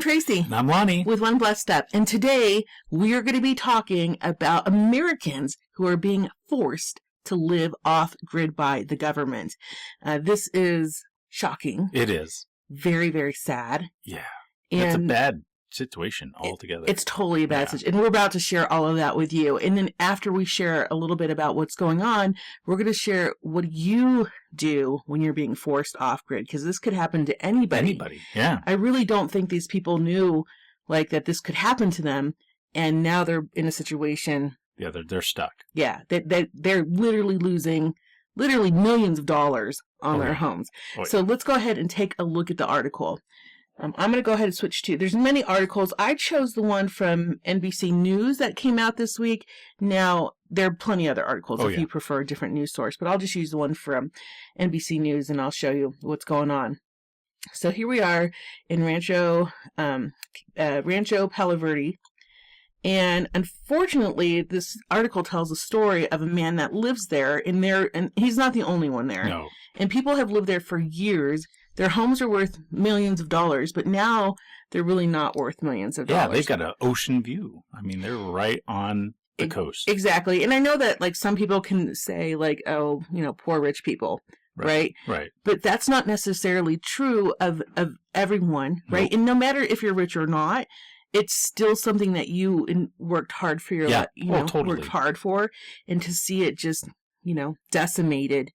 Tracy. And I'm Lonnie. With One Blessed Step. And today we are going to be talking about Americans who are being forced to live off-grid by the government. This is shocking. It is. Very, very sad. Yeah. And it's a bad situation altogether. It's totally a bad situation. And we're about to share all of that with you. And then after we share a little bit about what's going on, we're going to share what you do when you're being forced off-grid, because this could happen to anybody. Anybody, yeah. I really don't think these people knew that this could happen to them, and now they're in a situation. Yeah, they're stuck. Yeah, they're literally losing millions of dollars on their homes. So let's go ahead and take a look at the article. I'm going to go ahead and switch to, there's many articles. I chose the one from NBC News that came out this week. Now, there are plenty of other articles if you prefer a different news source, but I'll just use the one from NBC News and I'll show you what's going on. So here we are in Rancho Py. And unfortunately, this article tells a story of a man that lives there, and he's not the only one there. No. And people have lived there for years. Their homes are worth millions of dollars, but now they're really not worth millions of dollars. Yeah, they've got an ocean view. I mean, they're right on the coast. Exactly. And I know that some people can say oh, poor rich people. Right. But that's not necessarily true of everyone, right? Nope. And no matter if you're rich or not, it's still something that you worked hard for your life, totally. Worked hard for, and to see it just, decimated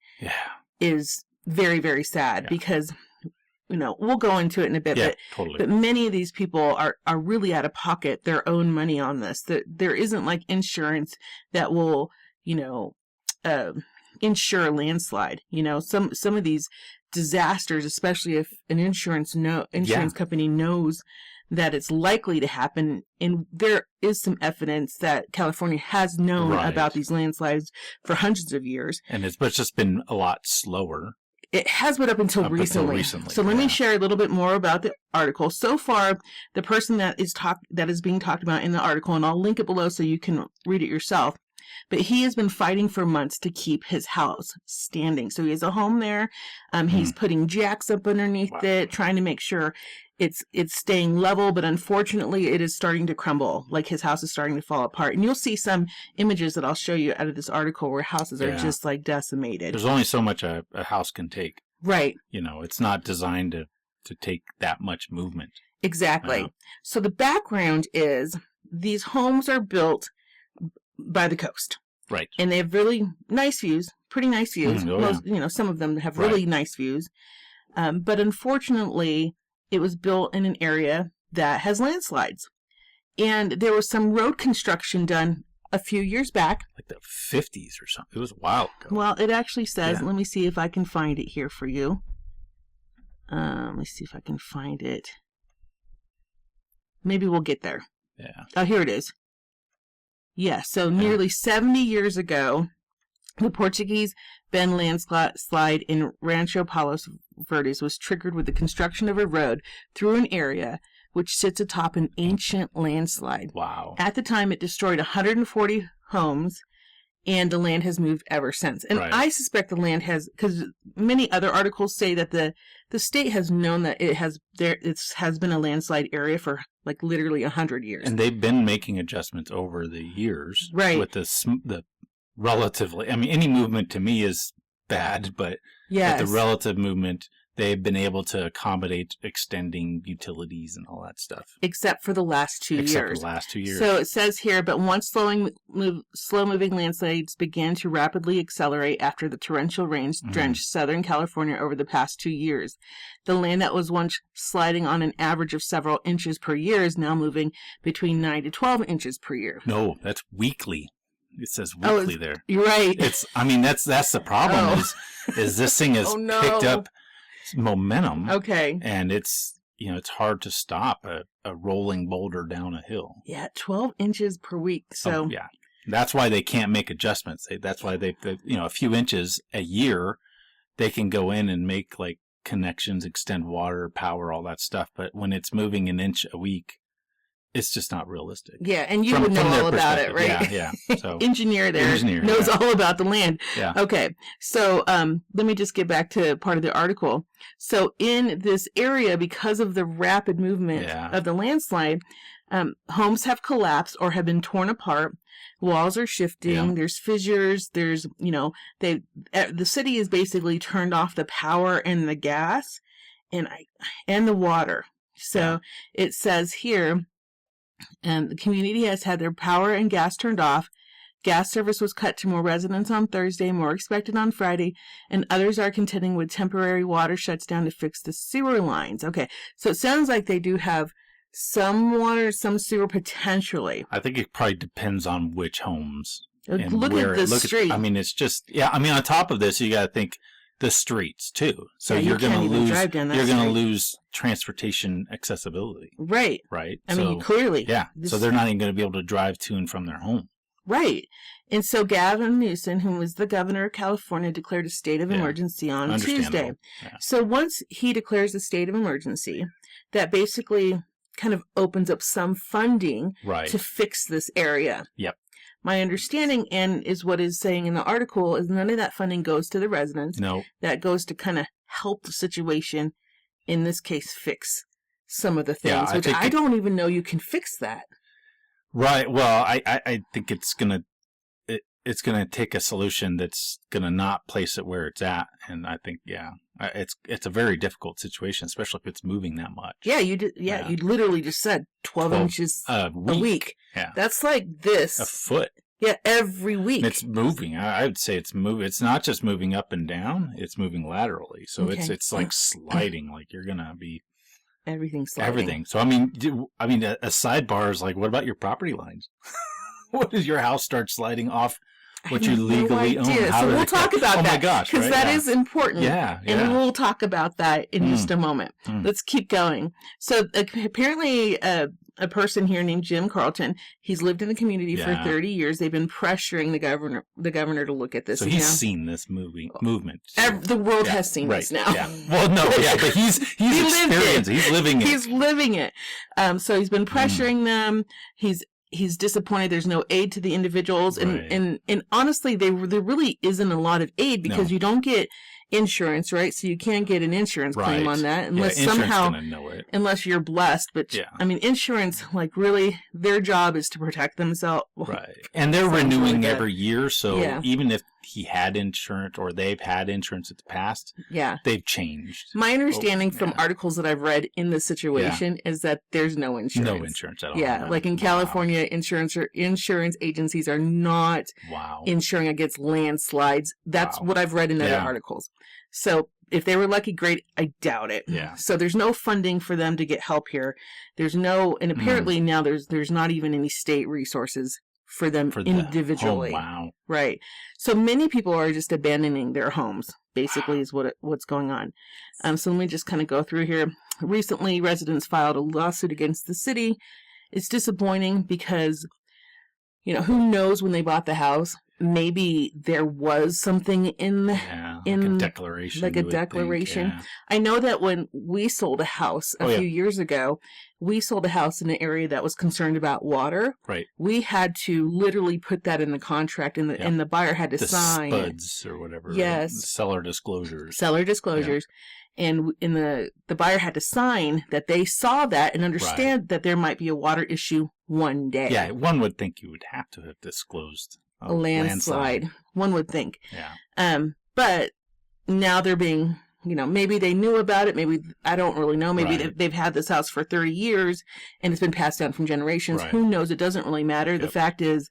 is very, very sad because, we'll go into it in a bit, but many of these people are really out of pocket their own money on this. There isn't insurance that will, insure a landslide. Some of these disasters, especially if an insurance company knows that it's likely to happen, and there is some evidence that California has known about these landslides for hundreds of years. And it's just been a lot slower. It has been up until recently. So let me share a little bit more about the article. So far, the person that is being talked about in the article, and I'll link it below so you can read it yourself, but he has been fighting for months to keep his house standing. So he has a home there. He's putting jacks up underneath it, trying to make sure it's staying level, but unfortunately it is starting to crumble. His house is starting to fall apart. And you'll see some images that I'll show you out of this article where houses are just decimated. There's only so much a house can take. Right. It's not designed to take that much movement. Exactly. So the background is these homes are built by the coast. Right. And they have really nice views, pretty nice views. Some of them have really nice views. But unfortunately, it was built in an area that has landslides. And there was some road construction done a few years back. Like the 50s or something. It was a while ago. Well, it actually says, let me see if I can find it here for you. Let me see if I can find it. Maybe we'll get there. Yeah. Oh, here it is. Yeah, so nearly 70 years ago, the Portuguese Ben Landslide in Rancho Py was triggered with the construction of a road through an area which sits atop an ancient landslide. Wow. At the time, it destroyed 140 homes, and the land has moved ever since. And I suspect the land has, because many other articles say that the state has known that it has been a landslide area for literally 100 years. And they've been making adjustments over the years. Right. With the relatively, any movement to me is bad, but with the relative movement, they've been able to accommodate extending utilities and all that stuff. Except for the last 2 years. Except for the last 2 years. So it says here, but once slow-moving landslides began to rapidly accelerate after the torrential rains drenched Southern California over the past 2 years. The land that was once sliding on an average of several inches per year is now moving between 9 to 12 inches per year. No, that's weekly. It says weekly there. You're right. That's the problem is this thing has picked up momentum. Okay. And it's hard to stop a rolling boulder down a hill. Yeah, 12 inches per week. So that's why they can't make adjustments. That's why they a few inches a year, they can go in and make connections, extend water, power, all that stuff. But when it's moving an inch a week, it's just not realistic. Yeah, and you would know all about it, right? Yeah. So engineer knows all about the land. Yeah. Okay, so let me just get back to part of the article. So in this area, because of the rapid movement of the landslide, homes have collapsed or have been torn apart. Walls are shifting. Yeah. There's fissures. There's, the city is basically turned off the power and the gas and the water. So it says here, the community has had their power and gas turned off. Gas service was cut to more residents on Thursday, more expected on Friday, and others are contending with temporary water shuts down to fix the sewer lines. Okay, so it sounds like they do have some water, some sewer potentially. I think it probably depends on which homes. Look at the street. It's just, on top of this, you got to think the streets too. So you're going to lose transportation accessibility. Right. Right. Clearly. Yeah. So they're not even going to be able to drive to and from their home. Right. And so Gavin Newsom, who was the governor of California, declared a state of emergency on Tuesday. Yeah. So once he declares a state of emergency, that basically kind of opens up some funding to fix this area. Yep. My understanding, and is what is saying in the article, is none of that funding goes to the residents. No. That goes to kind of help the situation, in this case, fix some of the things, which I don't even know you can fix that. Right. Well, I think it's gonna take a solution that's gonna not place it where it's at, and I think it's a very difficult situation, especially if it's moving that much. Yeah, you did. Yeah, you literally just said 12 inches a week. Yeah, that's like this. A foot. Yeah, every week. And it's moving. I would say it's moving. It's not just moving up and down; it's moving laterally. So it's like sliding. Like you're gonna be. Everything's sliding. Everything. So, a sidebar is like, what about your property lines? What does your house start sliding off what you legally own? So we'll talk about that. Oh my gosh. Because that is important. Yeah. And we'll talk about that in just a moment. Let's keep going. So apparently a person here named Jim Carlton, he's lived in the community for 30 years. They've been pressuring the governor to look at this. So he's seen this movement. So. The world has seen this now. Yeah. Well, no, but he's experienced it. He's living it. He's living it. So he's been pressuring them. He's disappointed there's no aid to the individuals. And honestly, there really isn't a lot of aid because you don't get insurance, right? So you can't get an insurance claim on that unless unless you're blessed. But insurance, like really, their job is to protect themselves. Right. And they're renewing every year. So even if he had insurance or they've had insurance in the past, they've changed. My understanding from articles that I've read in this situation is that there's no insurance. No insurance at all. Yeah. Like in California, insurance agencies are not insuring against landslides. That's what I've read in other articles. So if they were lucky, great. I doubt it. Yeah. So there's no funding for them to get help here. There's no, and apparently now there's not even any state resources for them individually. Oh, wow. Right. So many people are just abandoning their homes, basically, is what's going on. So let me just kind of go through here. Recently, residents filed a lawsuit against the city. It's disappointing because, who knows when they bought the house? Maybe there was something in like a declaration. Yeah. I know that when we sold a house a few years ago, we sold a house in an area that was concerned about water. Right. We had to literally put that in the contract, and the buyer had to sign SPUDs or whatever. Yes. Seller disclosures. Yeah. And the buyer had to sign that they saw that and understand that there might be a water issue one day. Yeah, one would think you would have to have disclosed a landslide. One would think. Yeah. But now they're being, maybe they knew about it. Maybe, I don't really know. Maybe they've had this house for 30 years and it's been passed down from generations. Right. Who knows? It doesn't really matter. Yep. The fact is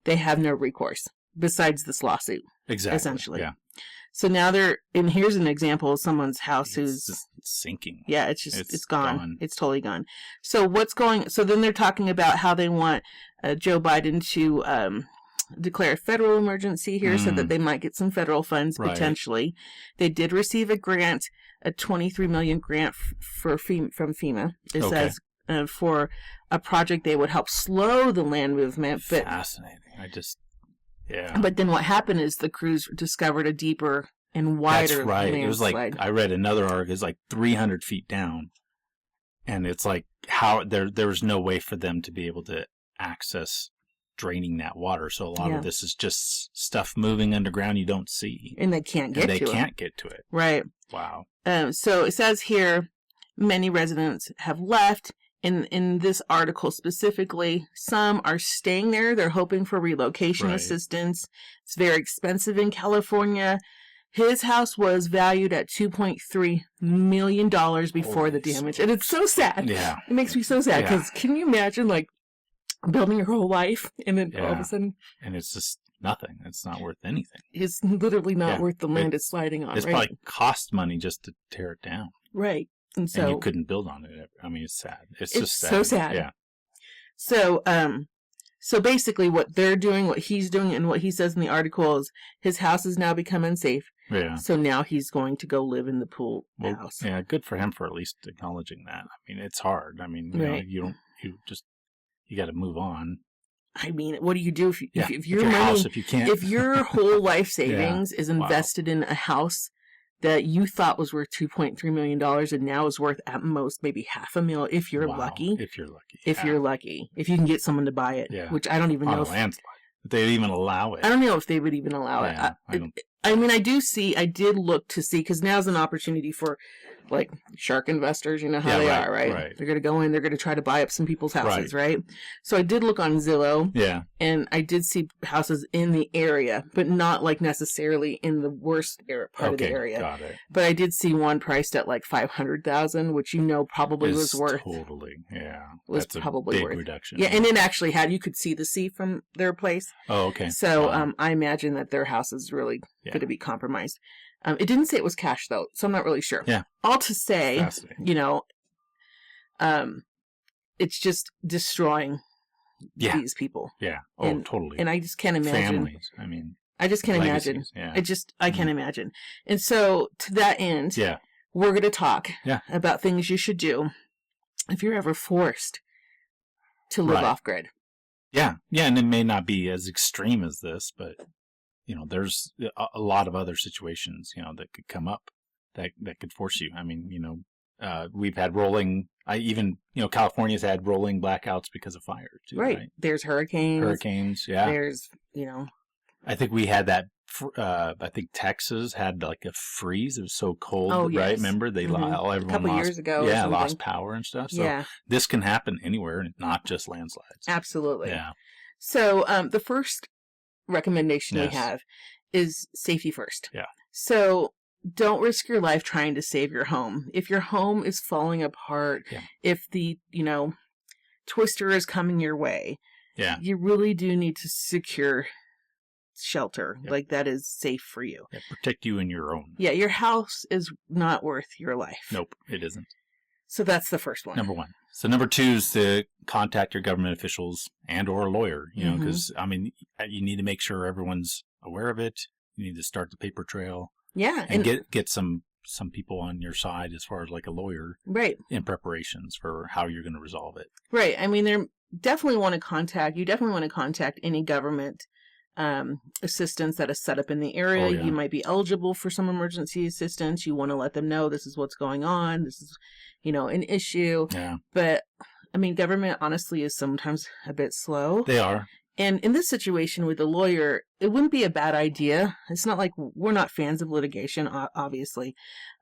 they have no recourse besides this lawsuit. Exactly. Essentially. Yeah. So now and here's an example of someone's house who's sinking. Yeah, it's gone. It's totally gone. So then they're talking about how they want Joe Biden to declare a federal emergency here so that they might get some federal funds potentially. They did receive a grant, a $23 million grant from FEMA. It says for a project they would help slow the land movement. But fascinating. But then what happened is the crews discovered a deeper and wider landslide. It was like, I read another article, it's like 300 feet down. And it's like how there was no way for them to be able to access draining that water. So a lot of this is just stuff moving underground you don't see. And they can't get to it. They can't get to it. Right. Wow. So it says here, many residents have left. In this article specifically, some are staying there. They're hoping for relocation assistance. It's very expensive in California. His house was valued at $2.3 million before the damage. And it's so sad. Yeah. It makes me so sad because can you imagine like building your whole life and then all of a sudden... And it's just nothing. It's not worth anything. It's literally not worth the land it's sliding on. It's probably cost money just to tear it down. Right. And so you couldn't build on it. I mean, it's sad. It's just sad. So sad. Yeah. So basically what they're doing, what he's doing, and what he says in the article is his house has now become unsafe. Yeah. So now he's going to go live in the pool house. Yeah, good for him for at least acknowledging that. I mean, it's hard. I mean, you got to move on. I mean, what do you do if your money, house, if you can't, if your whole life savings is invested in a house that you thought was worth $2.3 million and now is worth at most maybe $500,000 if you're lucky. If you're lucky. If you're lucky. If you can get someone to buy it, which I don't even know if landslide. If they'd even allow it. I don't know if they would even allow it. I mean, I did look to see, because now's an opportunity for, like, shark investors, you know how they are, right? They're going to go in, they're going to try to buy up some people's houses, right? So I did look on Zillow. Yeah. And I did see houses in the area, but not, like, necessarily in the worst part of the area. Got it. But I did see one priced at, like, $500,000, which probably was worth. Totally, yeah. Was That's probably a big worth. reduction. Yeah, and it actually you could see the sea from their place. Oh, okay. So I imagine that their house is really going to be compromised. It didn't say it was cash, though, so I'm not really sure. Yeah. All to say, it's just destroying these people. Yeah. Oh, totally. And I just can't imagine. Families. I mean, I just can't imagine. Yeah. I can't imagine. And so, to that end, we're going to talk about things you should do if you're ever forced to live off-grid. Yeah. Yeah, and it may not be as extreme as this, but... there's a lot of other situations, that could come up that could force you. I mean, we've had California's had rolling blackouts because of fire too. Right. There's hurricanes. Yeah. There's, I think we had that. I think Texas had like a freeze. It was so cold, right? Remember everyone a couple years ago. Lost power and stuff. So this can happen anywhere, and not just landslides. Absolutely. Yeah. So the first recommendation we have is safety first. Yeah. So don't risk your life trying to save your home. If your home is falling apart, if the, twister is coming your way, you really do need to secure shelter. Like that is safe for you. Yeah, protect you and your own. Yeah, your house is not worth your life. Nope, it isn't. So that's the first one. Number one. So number two is to contact your government officials and or a lawyer, because, you need to make sure everyone's aware of it. You need to start the paper trail. Yeah. And get some people on your side as far as like a lawyer. Right. In preparations for how you're going to resolve it. Right. I mean, you definitely want to contact any government assistance that is set up in the area. You might be eligible for some emergency assistance. You want to let them know this is what's going on. This is, an issue. Yeah. But I mean, government honestly is sometimes a bit slow. They are. And in this situation with the lawyer, it wouldn't be a bad idea. It's not like we're not fans of litigation, obviously.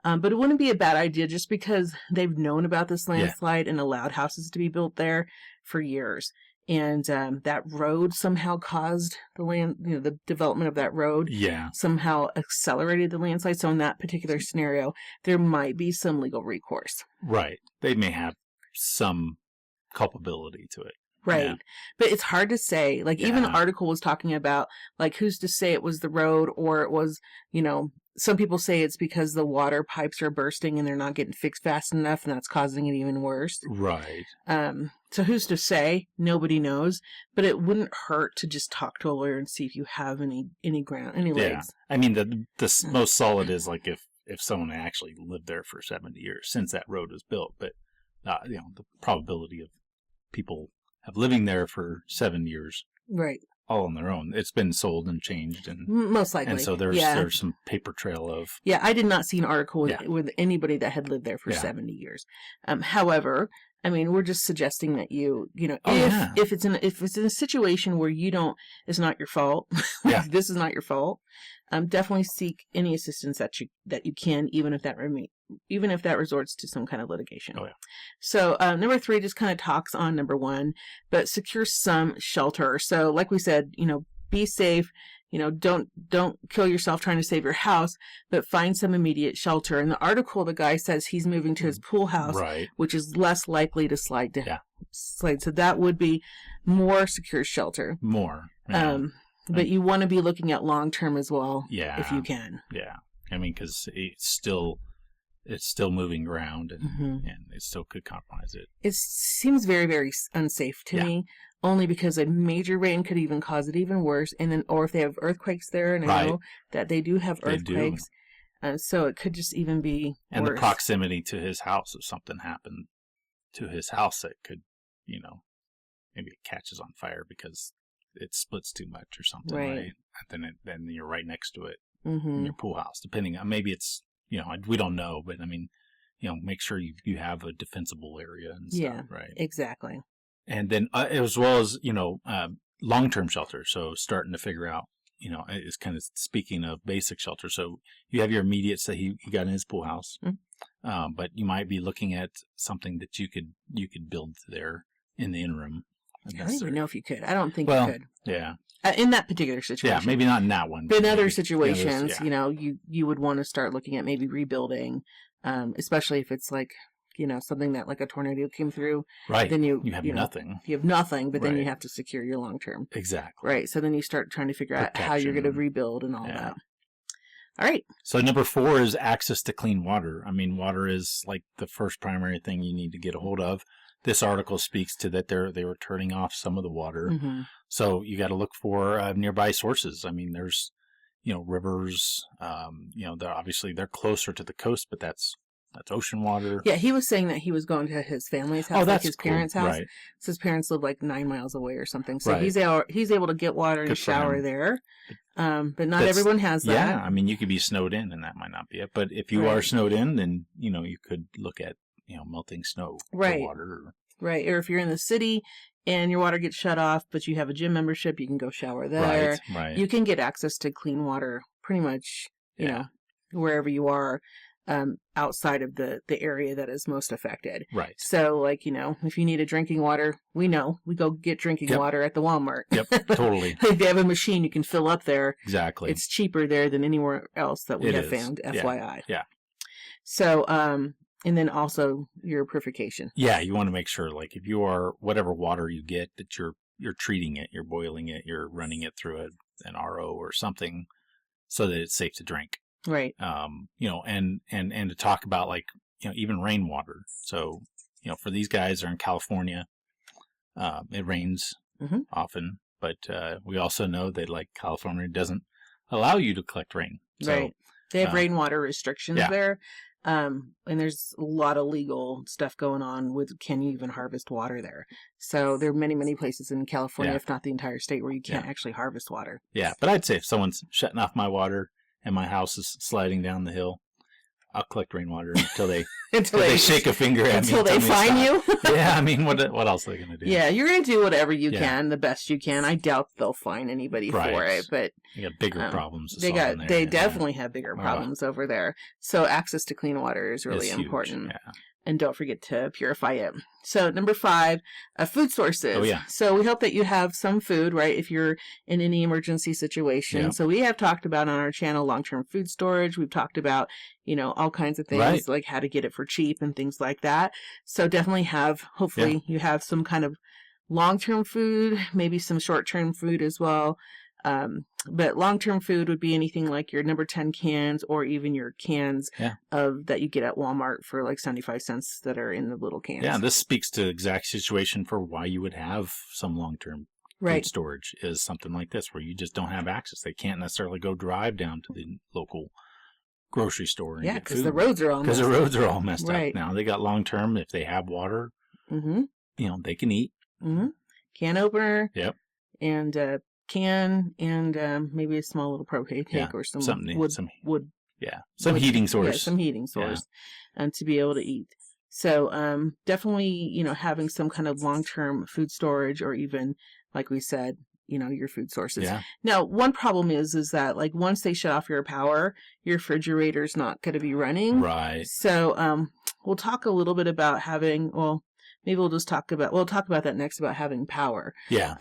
But it wouldn't be a bad idea just because they've known about this landslide and allowed houses to be built there for years. And that road somehow caused the development of that road. Yeah. Somehow accelerated the landslide. So in that particular scenario, there might be some legal recourse. Right. They may have some culpability to it. Right. Yeah. But it's hard to say. Like, even the article was talking about, like, who's to say it was the road or it was, some people say it's because the water pipes are bursting and they're not getting fixed fast enough and that's causing it even worse. Right. So who's to say? Nobody knows. But it wouldn't hurt to just talk to a lawyer and see if you have any legs. I mean, the most solid is, like, if someone actually lived there for 70 years since that road was built. But, the probability of people living there for 7 years. Right. all on their own. It's been sold and changed, and most likely. And so there's some paper trail of. Yeah, I did not see an article with anybody that had lived there for 70 years. However, I mean, we're just suggesting that if it's in a situation where it's not your fault. This is not your fault. Definitely seek any assistance that you can, even if that resorts to some kind of litigation. Oh, yeah. So number 3 just kind of talks on number 1, but secure some shelter. So like we said, be safe. Don't kill yourself trying to save your house, but find some immediate shelter. In the article, the guy says he's moving to his pool house, which is less likely to slide. So that would be more secure shelter. More. But you want to be looking at long term as well, if you can. Yeah, I mean, because it's still moving around, and it still could compromise it. It seems very, very unsafe to me, only because a major rain could even cause it even worse. And then, or if they have earthquakes there, and I know that they do have earthquakes, so it could just even be and worse. The proximity to his house. If something happened to his house, it could, maybe it catches on fire because it splits too much or something, right? And then you're right next to it in your pool house. Depending on, maybe it's, we don't know, but I mean, make sure you have a defensible area and stuff, right? Exactly. And then as well as long-term shelter. So starting to figure out, is kind of speaking of basic shelter. So you have your immediates that he got in his pool house, but you might be looking at something that you could build there in the interim. I don't even know if you could. I don't think you could. Yeah. In that particular situation. Yeah, maybe not in that one. But in other situations, you would want to start looking at maybe rebuilding, especially if it's like, something that like a tornado came through. Right. Then you have nothing. You have nothing, but then you have to secure your long term. Exactly. Right. So then you start trying to figure out how you're going to rebuild and all that. All right. So number 4 is access to clean water. I mean, water is like the first primary thing you need to get a hold of. This article speaks to that they were turning off some of the water. So you got to look for nearby sources. I mean, there's, rivers, they're closer to the coast, but that's ocean water. Yeah, he was saying that he was going to his family's house, like his parents' house. Right. So his parents live like 9 miles away or something. So he's able to get water and shower there. But not everyone has that. Yeah, I mean, you could be snowed in and that might not be it. But if you are snowed in, then, you could look at, melting snow for water. Right. Or if you're in the city and your water gets shut off, but you have a gym membership, you can go shower there. Right. You can get access to clean water pretty much, wherever you are, outside of the area that is most affected. Right. So, like, if you need a drinking water, we go get drinking water at the Walmart. Yep, totally. If they have a machine you can fill up there. Exactly. It's cheaper there than anywhere else that we have found, FYI. Yeah. So, and then also your purification. Yeah, you want to make sure, like, if you are, whatever water you get, that you're treating it, you're boiling it, you're running it through an RO or something so that it's safe to drink. Right. And to talk about, like, even rainwater. So, for these guys that are in California, it rains often, but we also know that, like, California doesn't allow you to collect rain. So, they have rainwater restrictions there. And there's a lot of legal stuff going on with can you even harvest water there. So there are many, many places in California, if not the entire state, where you can't actually harvest water. Yeah, but I'd say if someone's shutting off my water and my house is sliding down the hill, I'll collect rainwater until they shake a finger at me. Until they fine you? Yeah, I mean, what else are they going to do? Yeah, you're going to do whatever you can, the best you can. I doubt they'll fine anybody for it, but they got bigger problems. They definitely have bigger problems over there. So access to clean water is really important. Yeah. And don't forget to purify it. So number 5, food sources. Oh, yeah. So we hope that you have some food, right, if you're in any emergency situation. Yeah. So we have talked about on our channel long-term food storage. We've talked about, all kinds of things like how to get it for cheap and things like that. So definitely hopefully you have some kind of long-term food, maybe some short-term food as well. But long-term food would be anything like your number 10 cans or even your cans that you get at Walmart for like 75 cents that are in the little cans. Yeah, this speaks to the exact situation for why you would have some long-term food storage is something like this where you just don't have access. They can't necessarily go drive down to the local grocery store and get food. Because the roads are all messed up. Now they got long-term. If they have water, they can eat. Can opener. Yep. And can and maybe a small little propane tank or some wood. Yeah, some heating source. Yeah, some heating source, to be able to eat. So definitely, having some kind of long-term food storage, or even, like we said, your food sources. Yeah. Now, one problem is that like once they shut off your power, your refrigerator's not going to be running. Right. So we'll talk a little bit about having, maybe we'll talk about that next, about having power. Yeah.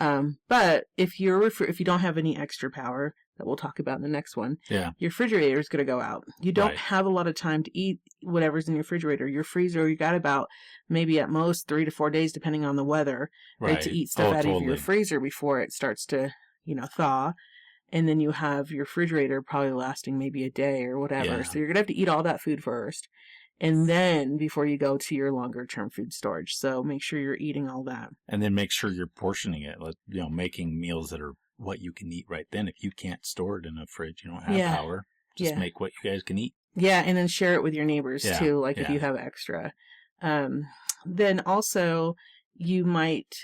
But if you don't have any extra power, that we'll talk about in the next one, your refrigerator is going to go out. You don't have a lot of time to eat whatever's in your refrigerator. Your freezer, you got about maybe at most 3 to 4 days, depending on the weather, right, to eat stuff out of your freezer before it starts to, thaw. And then you have your refrigerator probably lasting maybe a day or whatever. Yeah. So you're going to have to eat all that food first. And then before you go to your longer term food storage. So make sure you're eating all that. And then make sure you're portioning it, making meals that are what you can eat right then. If you can't store it in a fridge, you don't have power, just make what you guys can eat. Yeah, and then share it with your neighbors too, like if you have extra. Then also you might,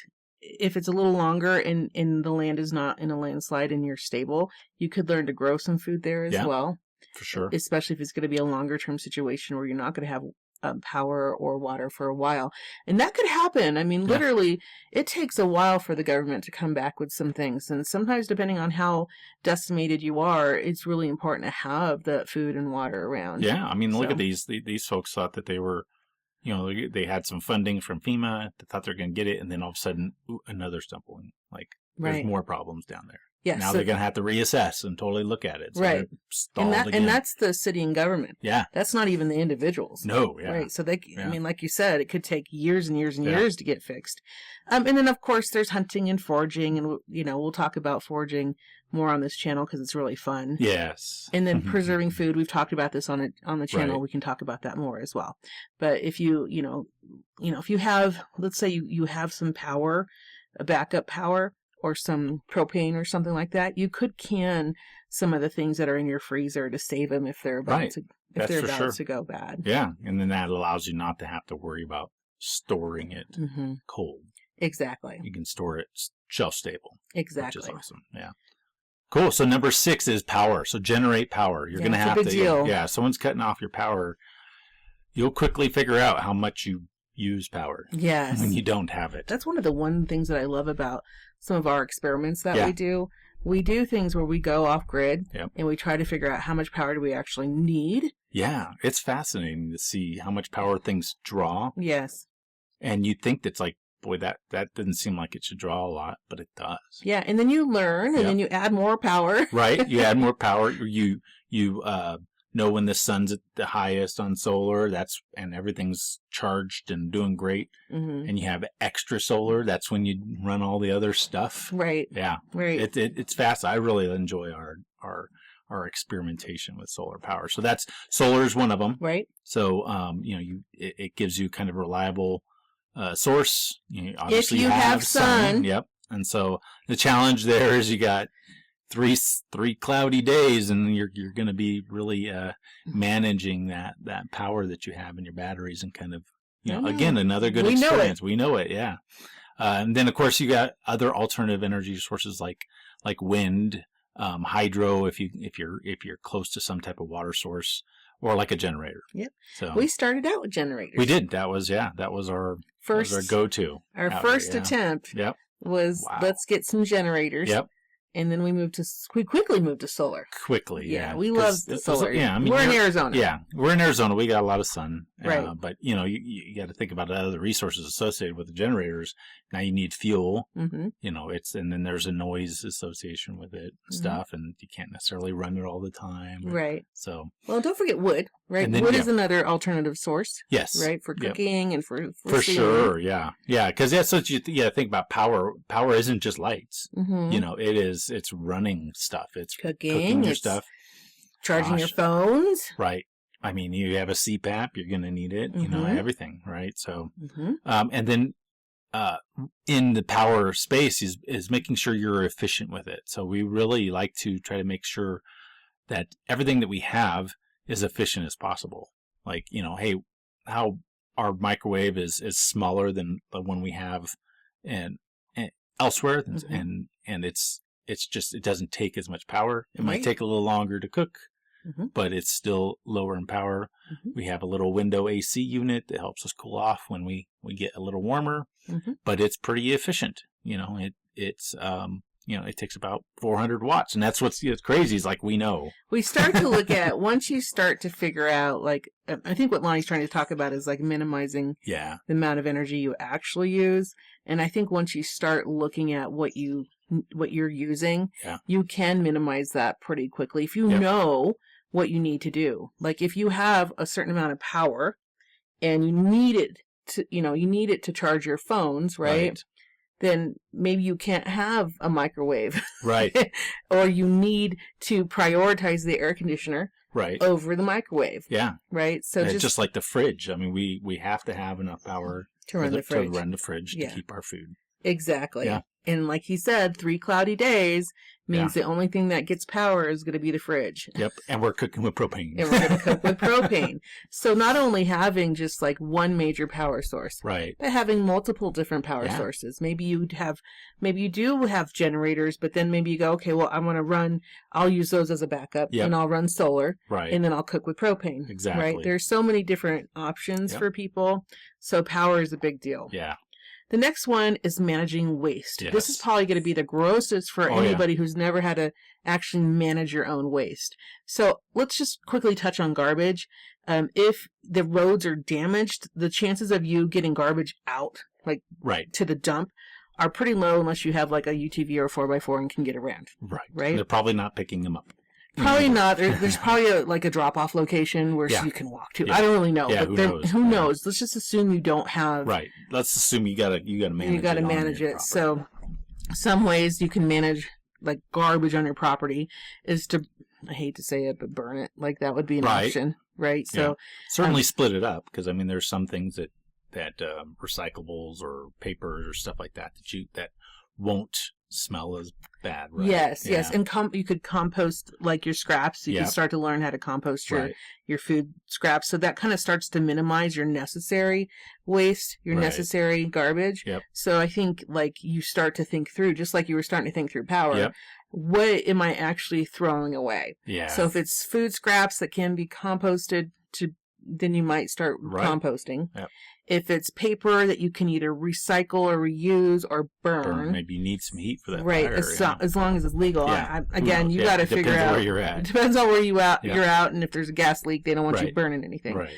if it's a little longer and the land is not in a landslide and you're stable, you could learn to grow some food there as well. For sure. Especially if it's going to be a longer term situation where you're not going to have power or water for a while. And that could happen. I mean, literally, it takes a while for the government to come back with some things. And sometimes, depending on how decimated you are, it's really important to have the food and water around. Yeah. I mean, look at these folks thought that they were, they had some funding from FEMA. They thought they were going to get it. And then all of a sudden, another stumbling. Like, there's more problems down there. Yeah, now they're going to have to reassess and totally look at it. So and that's the city and government. Yeah. That's not even the individuals. No, yeah. Right, so I mean, like you said, it could take years and years and years to get fixed. And then, of course, there's hunting and foraging, and, we'll talk about foraging more on this channel because it's really fun. Yes. And then preserving food, we've talked about this on the channel. Right. We can talk about that more as well. But if if you have, let's say you have some power, a backup power, or some propane or something like that, you could can some of the things that are in your freezer to save them if they're about to go bad. Yeah, and then that allows you not to have to worry about storing it cold. Exactly. You can store it shelf stable. Exactly. Which is awesome. Yeah. Cool. So number 6 is power. So generate power. You're going to have to. Deal. Yeah. Someone's cutting off your power. You'll quickly figure out how much you use power. Yes. When you don't have it. That's one of the things that I love about some of our experiments that we do. We do things where we go off grid and we try to figure out how much power do we actually need. Yeah. It's fascinating to see how much power things draw. Yes. And you think that's like, boy, that doesn't seem like it should draw a lot, but it does. Yeah. And then you learn and then you add more power. Right. You add more power. You know when the sun's at the highest on solar, and everything's charged and doing great, and you have extra solar, that's when you run all the other stuff. Right. Yeah. Right. It's fast. I really enjoy our experimentation with solar power. So solar is one of them. Right. So it gives you kind of reliable source. Obviously if you have sun. Yep. And so the challenge there is you got three cloudy days, and you're going to be really managing that power that you have in your batteries, and kind of again another good experience. We know it, yeah. And then of course you got other alternative energy sources like wind, hydro if you're close to some type of water source, or like a generator. Yep. So we started out with generators. We did. That was our go-to. Our first attempt. Yep. Was let's get some generators. Yep. And then we quickly moved to solar. Quickly, yeah. We love the solar. Yeah, I mean, we're in Arizona. Yeah, we're in Arizona. We got a lot of sun. Right. But, you got to think about other resources associated with the generators. Now you need fuel. Mm-hmm. And then there's a noise association with it and stuff, and you can't necessarily run it all the time. Right. So. Well, don't forget wood, right? Then, wood is another alternative source. Yes. Right, for cooking and for For sure, yeah. Yeah, because that's what you think about power. Power isn't just lights. Mm-hmm. It's running stuff. It's cooking your stuff. Charging your phones. Right. I mean, you have a CPAP, you're going to need it, everything, right? So, and then in the power space is making sure you're efficient with it. So we really like to try to make sure that everything that we have is efficient as possible. Like, hey, how our microwave is smaller than the one we have and elsewhere, and it's It's just, it doesn't take as much power. It might Right. take a little longer to cook, Mm-hmm. but it's still lower in power. Mm-hmm. We have a little window AC unit that helps us cool off when we get a little warmer, Mm-hmm. but it's pretty efficient. It's it takes about 400 watts, and that's what's crazy is like we know. We start to look at, once you start to figure out, like, I think what Lonnie's trying to talk about is like minimizing Yeah. the amount of energy you actually use. And I think once you start looking at what you're using, you can minimize that pretty quickly if you know what you need to do. Like if you have a certain amount of power and you need it to charge your phones, right? Then maybe you can't have a microwave. Right. Or you need to prioritize the air conditioner over the microwave. Yeah. Right? So just like the fridge. I mean, we have to have enough power to run the fridge to keep our food. Exactly. Yeah. And like he said, 3 cloudy days means the only thing that gets power is going to be the fridge. Yep. And we're cooking with propane. And we're going to cook with propane. So not only having just like one major power source, right, but having multiple different power sources. Maybe you do have generators, but then maybe you go, okay, well, I'll use those as a backup and I'll run solar. Right. And then I'll cook with propane. Exactly. Right. There's so many different options for people. So power is a big deal. Yeah. The next one is managing waste. Yes. This is probably going to be the grossest for anybody who's never had to actually manage your own waste. So let's just quickly touch on garbage. If the roads are damaged, the chances of you getting garbage out, like to the dump, are pretty low unless you have like a UTV or a 4x4 and can get around. Right. They're probably not picking them up. Probably not. There's probably a drop-off location where you can walk to. Yeah. I don't really know. Yeah, but who knows? Let's just assume you don't have. Right. Let's assume you gotta manage. You gotta manage it. So, some ways you can manage like garbage on your property is to, I hate to say it, but burn it. Like that would be an option, right? So certainly split it up, because I mean there's some things that recyclables or papers or stuff like that that won't smell as bad, right? Yes. And you could compost like your scraps. You can start to learn how to compost your food scraps. So that kind of starts to minimize your necessary waste, your necessary garbage. Yep. So I think like you start to think through, just like you were starting to think through power, what am I actually throwing away? Yeah. So if it's food scraps that can be composted, then you might start composting. Yep. If it's paper that you can either recycle or reuse or burn. Maybe you need some heat for that. Right, fire, as long as it's legal. Yeah. Again, you got to figure out. Depends where you're at. Depends on where you're out, and if there's a gas leak, they don't want you burning anything. Right.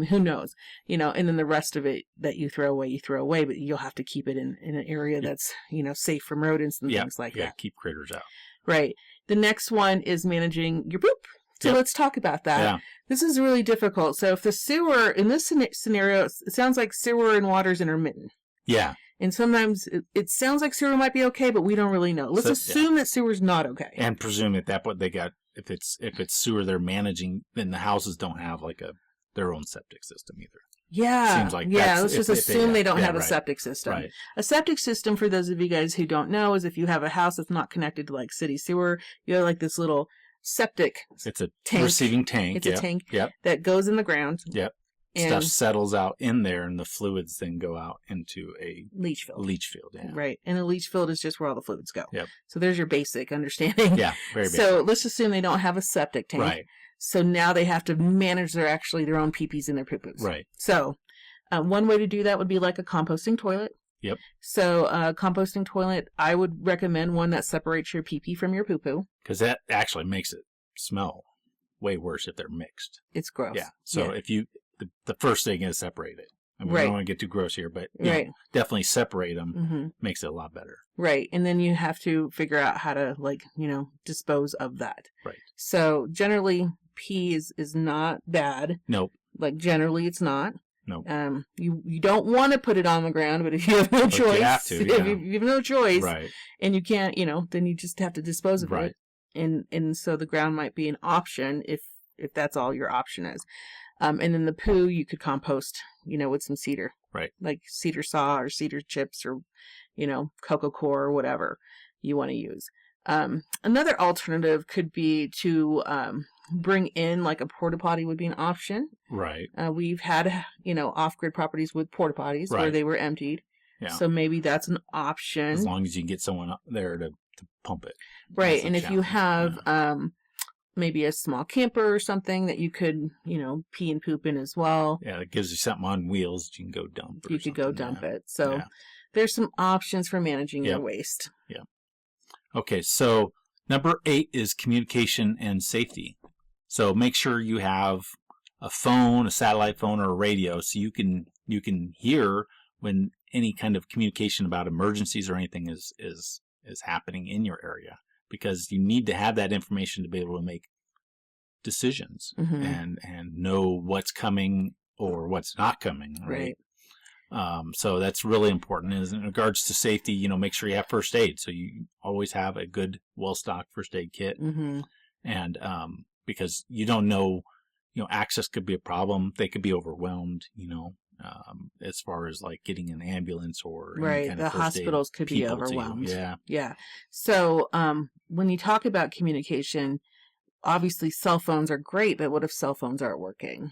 Who knows? And then the rest of it that you throw away, but you'll have to keep it in an area that's safe from rodents and things like that. Yeah, keep critters out. Right. The next one is managing your poop. So let's talk about that. Yeah. This is really difficult. So if the sewer, in this scenario, it sounds like sewer and water is intermittent. Yeah. And sometimes it sounds like sewer might be okay, but we don't really know. Let's assume that sewer's not okay. And presume at that point they got, if it's sewer they're managing, then the houses don't have like their own septic system either. Yeah. Seems like let's just assume they don't have a septic system. Right. A septic system, for those of you guys who don't know, is if you have a house that's not connected to like city sewer, you have like this little septic. It's a tank. receiving tank. It's a tank that goes in the ground. Yep. And stuff settles out in there, and the fluids then go out into a leach field. Yeah. Right. And a leach field is just where all the fluids go. Yep. So there's your basic understanding. Yeah, very basic. So let's assume they don't have a septic tank. Right. So now they have to manage their own pee-pees and their poo-poos. Right. So one way to do that would be like a composting toilet. Yep. So composting toilet, I would recommend one that separates your pee-pee from your poo-poo. Because that actually makes it smell way worse if they're mixed. It's gross. Yeah. So if you, the first thing is separate it. I mean, we don't want to get too gross here, but definitely separate them makes it a lot better. Right. And then you have to figure out how to dispose of that. Right. So generally pee is not bad. Nope. Like generally it's not. Nope. You don't want to put it on the ground, but if you have no choice, you have to, if you have no choice, right, and you can't, then you just have to dispose of it. And so the ground might be an option if that's all your option is. And then the poo you could compost, with some cedar, right, like cedar saw or cedar chips or, cocoa core or whatever you want to use. Another alternative could be to bring in like a porta potty would be an option. Right. We've had, off-grid properties with porta potties where they were emptied. Yeah. So maybe that's an option. As long as you can get someone up there to to pump it. Right. And if you have maybe a small camper or something that you could, pee and poop in as well. Yeah, it gives you something on wheels that you can go dump. You could go dump it. So there's some options for managing your waste. Yeah. Okay, so number 8 is communication and safety. So make sure you have a phone, a satellite phone, or a radio, so you can hear when any kind of communication about emergencies or anything is happening in your area, because you need to have that information to be able to make decisions and know what's coming or what's not coming, right? So that's really important. Is in regards to safety, make sure you have first aid, so you always have a good, well-stocked first aid kit, and because you don't know, access could be a problem. They could be overwhelmed, as far as like getting an ambulance or any kind the of first hospitals aid could be overwhelmed. Yeah. So when you talk about communication, obviously cell phones are great, but what if cell phones aren't working?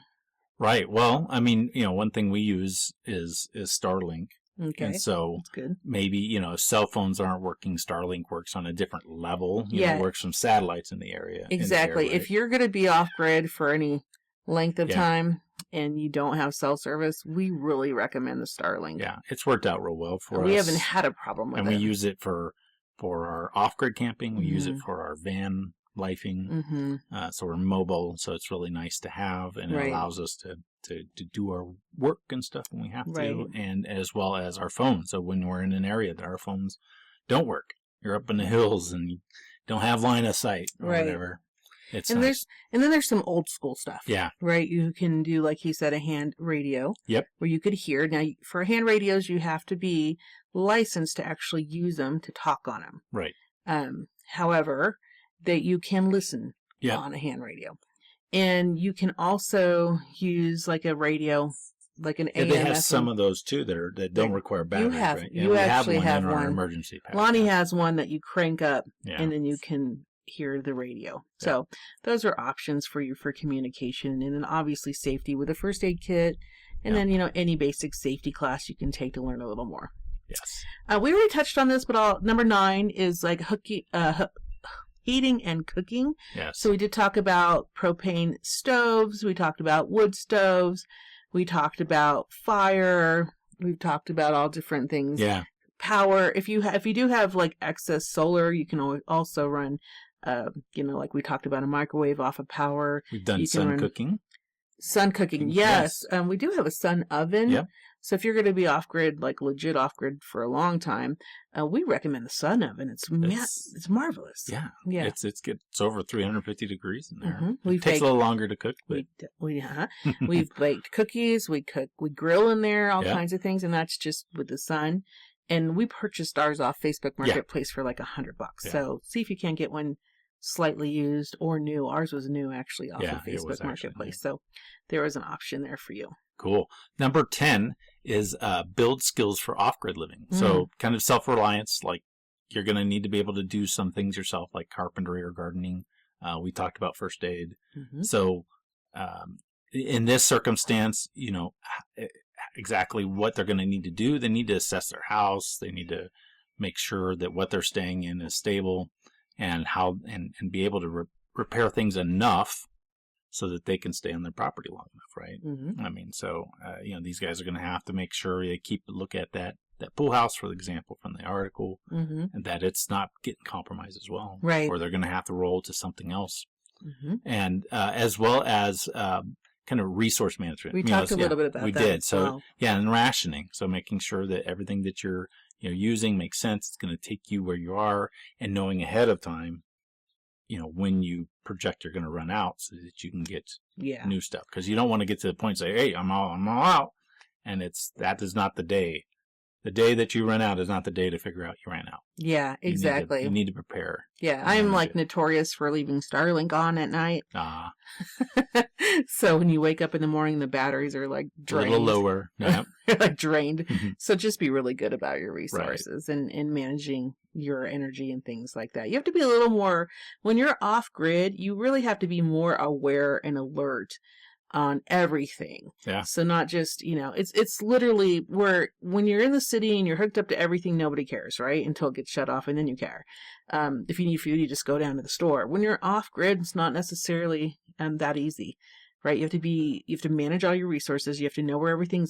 Right. Well, I mean, one thing we use is Starlink. Okay. And so that's good. Maybe, if cell phones aren't working, Starlink works on a different level. Works from satellites in the area. Exactly. In the air, right? If you're going to be off grid for any length of time and you don't have cell service, we really recommend the Starlink. Yeah, it's worked out real well for us. We haven't had a problem with it. And we use it for our off-grid camping. We use it for our van lifing. So we're mobile, so it's really nice to have, and it allows us to do our work and stuff when we have to, and as well as our phones. So when we're in an area that our phones don't work, you're up in the hills and you don't have line of sight or whatever. It's nice. And then there's some old school stuff. Yeah. Right? You can do, like he said, a hand radio. Yep. Where you could hear. Now, for hand radios, you have to be licensed to actually use them, to talk on them. Right. However, that you can listen on a hand radio. And you can also use like a radio, like an AM. They have some of those too that don't require batteries. You actually have one. Emergency pack. Lonnie has one that you crank up, and then you can hear the radio. So those are options for you for communication, and then obviously safety with a first aid kit, and then any basic safety class you can take to learn a little more. Yes. We already touched on this, but number 9 is like heating and cooking. Yes. So we did talk about propane stoves. We talked about wood stoves. We talked about fire. We've talked about all different things. Yeah. Power. If you do have like excess solar, you can also run, like we talked about, a microwave off of power. We've done sun cooking. Sun cooking, yes. We do have a sun oven. Yep. So if you're going to be off-grid, like legit off-grid for a long time, we recommend the sun oven. It's marvelous. Yeah. Yeah. It's over 350 degrees in there. It takes a little longer to cook. But... We've baked cookies. We grill in there, all kinds of things, and that's just with the sun. And we purchased ours off Facebook Marketplace for like $100. Yeah. So see if you can't get one slightly used or new. Ours was new actually off of Facebook Marketplace. So there was an option there for you. Cool. Number 10 is build skills for off-grid living. So kind of self-reliance, like you're going to need to be able to do some things yourself, like carpentry or gardening. We talked about first aid. So in this circumstance, exactly what they're going to need to do. They need to assess their house. They need to make sure that what they're staying in is stable, and and be able to repair things enough so that they can stay on their property long enough, right? I mean, so, these guys are going to have to make sure they look at that pool house, for example, from the article, and that it's not getting compromised as well. Right. Or they're going to have to roll to something else. And as well as kind of resource management. We talked a little bit about that. We did. So, and rationing. So making sure that everything that you're using makes sense. It's going to take you where you are, and knowing ahead of time, when you project you're going to run out, so that you can get new stuff. Because you don't want to get to the point and say, hey, I'm all out. And that is not the day. The day that you run out is not the day to figure out you ran out. Yeah, exactly. You need to prepare. Yeah, I'm like notorious for leaving Starlink on at night. So when you wake up in the morning, the batteries are like drained. A little lower. Yeah. Like drained. So just be really good about your resources and managing your energy and things like that. You have to be a little more, when you're off grid, you really have to be more aware and alert on everything. Yeah. So not just, it's literally where when you're in the city and you're hooked up to everything, nobody cares, right? Until it gets shut off and then you care. If you need food, you just go down to the store. When you're off grid, it's not necessarily that easy. Right? You have to manage all your resources. You have to know where everything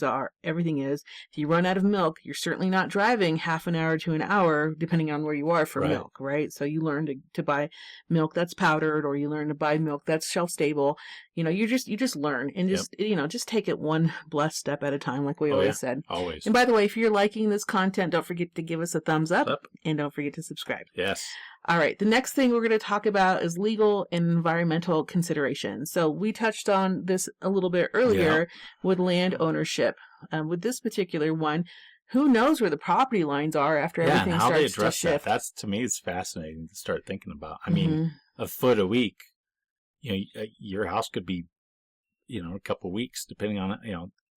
is. If you run out of milk, you're certainly not driving half an hour to an hour, depending on where you are for milk, right? So you learn to buy milk that's powdered, or you learn to buy milk that's shelf stable. You just learn and just take it one blessed step at a time, like we always said. Always. And by the way, if you're liking this content, don't forget to give us a thumbs up. And don't forget to subscribe. Yes. All right. The next thing we're going to talk about is legal and environmental considerations. So we touched on this a little bit earlier with land ownership. With this particular one, who knows where the property lines are after everything and how starts they address to shift? That's, to me, it's fascinating to start thinking about. I mean, a foot a week, your house could be, a couple of weeks, depending on,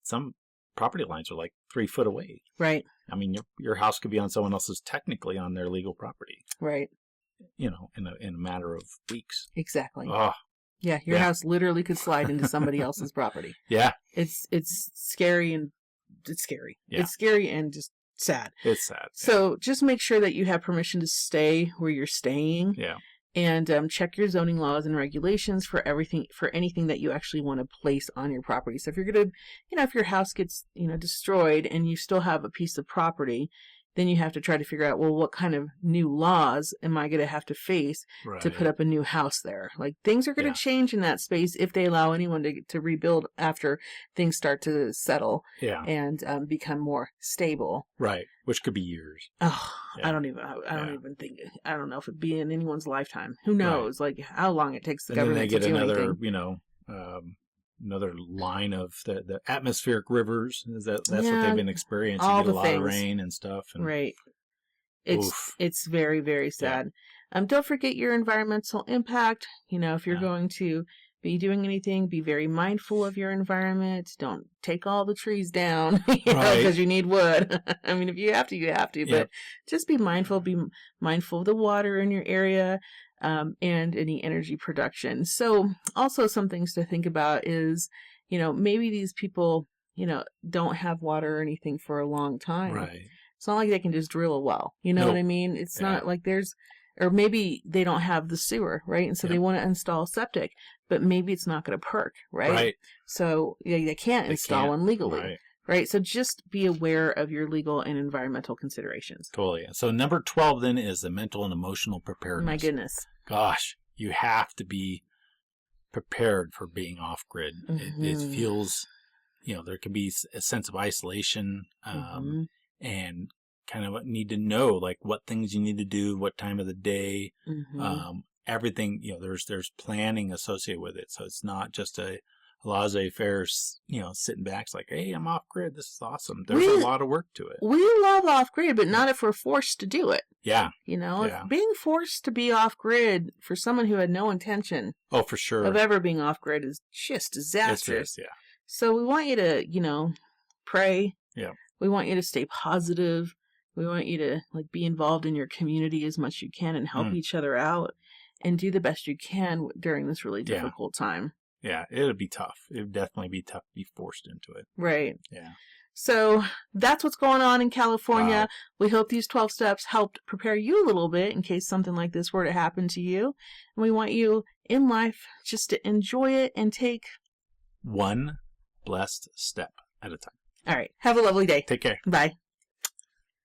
some property lines are like 3 foot away. Right. I mean, your house could be on someone else's, technically on their legal property. Right. In a matter of weeks. Exactly. Oh. Yeah, your house literally could slide into somebody else's property. Yeah. It's scary and it's scary. Yeah. It's scary and just sad. It's sad. So just make sure that you have permission to stay where you're staying. Yeah. And check your zoning laws and regulations for anything that you actually want to place on your property. So if you're going to, if your house gets, destroyed and you still have a piece of property, then you have to try to figure out, well, what kind of new laws am I going to have to face to put up a new house there? Like, things are going to change in that space if they allow anyone to rebuild after things start to settle and become more stable. Right, which could be years. Oh, I don't even think, I don't know if it'd be in anyone's lifetime. Who knows, like, how long it takes the government to do anything. And then they get another, another line of the atmospheric rivers. That's what they've been experiencing. You get a lot of rain and stuff. And, right. It's very, very sad. Don't forget your environmental impact. If you're going to be doing anything, be very mindful of your environment. Don't take all the trees down, because you need wood. I mean, if you have to, you have to. But just be mindful. Be mindful of the water in your area. And any energy production. So also some things to think about is, maybe these people, don't have water or anything for a long time. Right. It's not like they can just drill a well. You know what I mean? It's not like or maybe they don't have the sewer, right? And so they want to install septic, but maybe it's not going to perk, right? Right. So they can't install one legally. Right. Right. So just be aware of your legal and environmental considerations. Totally. So number 12 then is the mental and emotional preparedness. My goodness. Gosh, you have to be prepared for being off grid. It feels, there can be a sense of isolation and kind of need to know like what things you need to do, what time of the day, everything, there's planning associated with it. So it's not just a laissez-faire, sitting back. It's like, hey, I'm off grid. This is awesome. There's a lot of work to it. We love off grid, but not if we're forced to do it. Yeah. If being forced to be off grid for someone who had no intention for sure of ever being off grid is just disastrous. Yeah. So we want you to, pray. Yeah. We want you to stay positive. We want you to be involved in your community as much as you can and help each other out and do the best you can during this really difficult time. Yeah, it would be tough. It would definitely be tough to be forced into it. Right. Yeah. So that's what's going on in California. Wow. We hope these 12 steps helped prepare you a little bit in case something like this were to happen to you. And we want you in life just to enjoy it and take one blessed step at a time. All right. Have a lovely day. Take care. Bye.